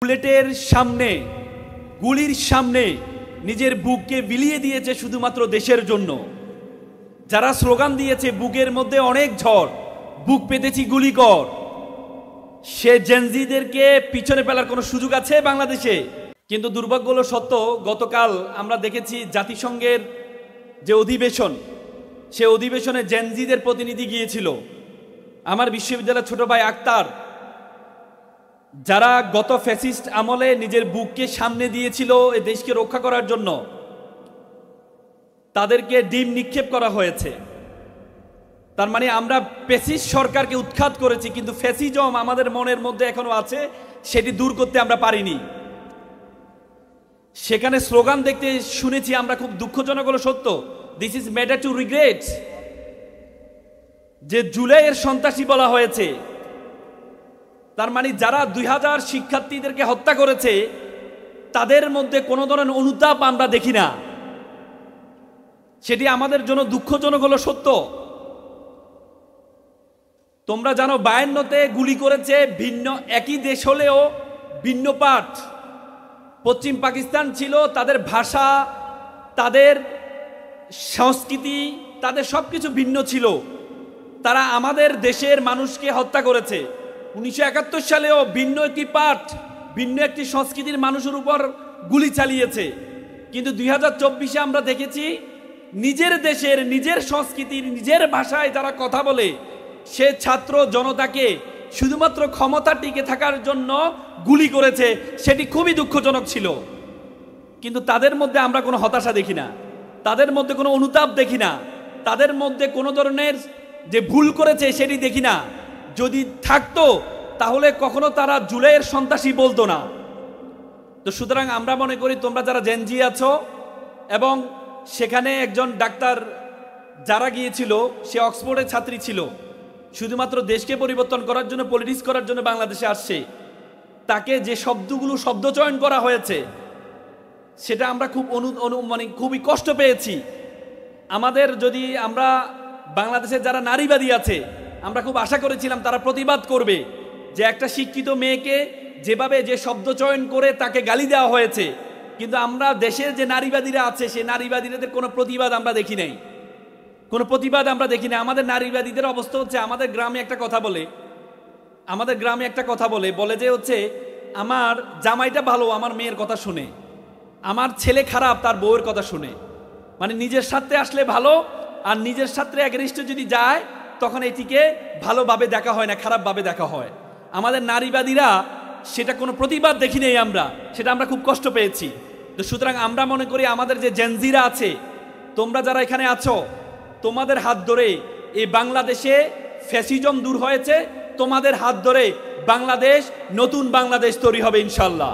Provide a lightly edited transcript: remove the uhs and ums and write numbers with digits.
বুলেটের সামনে, গুলির সামনে নিজের বুককে বিলিয়ে দিয়েছে শুধুমাত্র দেশের জন্য। যারা স্লোগান দিয়েছে বুকের মধ্যে অনেক ঝড়, বুক পেতেছি গুলি কর, সে জেনজিদেরকে পিছনে ফেলার কোনো সুযোগ আছে বাংলাদেশে? কিন্তু দুর্ভাগ্য হলো সত্য, গতকাল আমরা দেখেছি জাতিসংঘের যে অধিবেশন, সে অধিবেশনে জেনজিদের প্রতিনিধি গিয়েছিল। আমার বিশ্ববিদ্যালয়ের ছোট ভাই আক্তার, যারা গত ফ্যাসিস্ট আমলে নিজের বুককে সামনে দিয়েছিল এ দেশকে রক্ষা করার জন্য, তাদেরকে ডিম নিক্ষেপ করা হয়েছে। তার মানে আমরা ফ্যাসিস্ট সরকারকে উৎখাত করেছি, কিন্তু ফ্যাসিজম আমাদের মনের মধ্যে এখনো আছে, সেটি দূর করতে আমরা পারিনি। সেখানে স্লোগান দেখতে শুনেছি আমরা, খুব দুঃখজনক হলো সত্য, this is matter to regret, যে জুলাইয়ের সন্ত্রাসী বলা হয়েছে। তার মানে যারা 2000 শিক্ষার্থীদেরকে হত্যা করেছে তাদের মধ্যে কোনো ধরনের অনুতাপ আমরা দেখি না। সেটি আমাদের জন্য দুঃখজনক হলো সত্য। তোমরা জানো 52তে গুলি করেছে, ভিন্ন একই দেশ হলেও ভিন্ন পাঠ। পশ্চিম পাকিস্তান ছিল, তাদের ভাষা, তাদের সংস্কৃতি, তাদের সবকিছু ভিন্ন ছিল। তারা আমাদের দেশের মানুষকে হত্যা করেছে। 1971 সালেও ভিন্ন একটি পাঠ, ভিন্ন একটি সংস্কৃতির মানুষের উপর গুলি চালিয়েছে। কিন্তু 2024-এ আমরা দেখেছি নিজের দেশের, নিজের সংস্কৃতির, নিজের ভাষায় যারা কথা বলে, সে ছাত্র জনতাকে শুধুমাত্র ক্ষমতা টিকে থাকার জন্য গুলি করেছে। সেটি খুবই দুঃখজনক ছিল। কিন্তু তাদের মধ্যে আমরা কোনো হতাশা দেখি না, তাদের মধ্যে কোনো অনুতাপ দেখি না, তাদের মধ্যে কোনো ধরনের যে ভুল করেছে সেটি দেখি না। যদি থাকতো তাহলে কখনো তারা জুলাইয়ের সন্ত্রাসী বলতো না। তো সুতরাং আমরা মনে করি তোমরা যারা জেনজি আছো, এবং সেখানে একজন ডাক্তার যারা গিয়েছিল, সে অক্সফোর্ডের ছাত্রী ছিল, শুধুমাত্র দেশকে পরিবর্তন করার জন্য, পলিটিক্স করার জন্য বাংলাদেশে আসছে। তাকে যে শব্দগুলো শব্দচয়ন করা হয়েছে সেটা আমরা খুব মানে খুবই কষ্ট পেয়েছি। আমাদের যদি আমরা বাংলাদেশের যারা নারীবাদী আছে, আমরা খুব আশা করেছিলাম তারা প্রতিবাদ করবে, যে একটা শিক্ষিত মেয়েকে যেভাবে যে শব্দচয়ন করে তাকে গালি দেওয়া হয়েছে। কিন্তু আমরা দেশের যে নারীবাদীরা আছে, সেই নারীবাদীদের কোনো প্রতিবাদ আমরা দেখি নাই, কোনো প্রতিবাদ আমরা দেখি না। আমাদের নারীবাদীদের অবস্থা হচ্ছে, আমাদের গ্রামে একটা কথা বলে, বলে যে হচ্ছে আমার জামাইটা ভালো আমার মেয়ের কথা শুনে, আমার ছেলে খারাপ তার বউয়ের কথা শুনে। মানে নিজের সাথে আসলে ভালো, আর নিজের সাথে এগেনিস্টে যদি যায় তখন এটিকে ভালোভাবে দেখা হয় না, খারাপভাবে দেখা হয়। আমাদের নারীবাদীরা সেটা কোনো প্রতিবাদ দেখি নেই আমরা, সেটা আমরা খুব কষ্ট পেয়েছি। তো সুতরাং আমরা মনে করি আমাদের যে জেনজিরা আছে, তোমরা যারা এখানে আছো, তোমাদের হাত ধরে এই বাংলাদেশে ফ্যাসিজম দূর হয়েছে, তোমাদের হাত ধরে বাংলাদেশ, নতুন বাংলাদেশ তৈরি হবে ইনশাল্লাহ।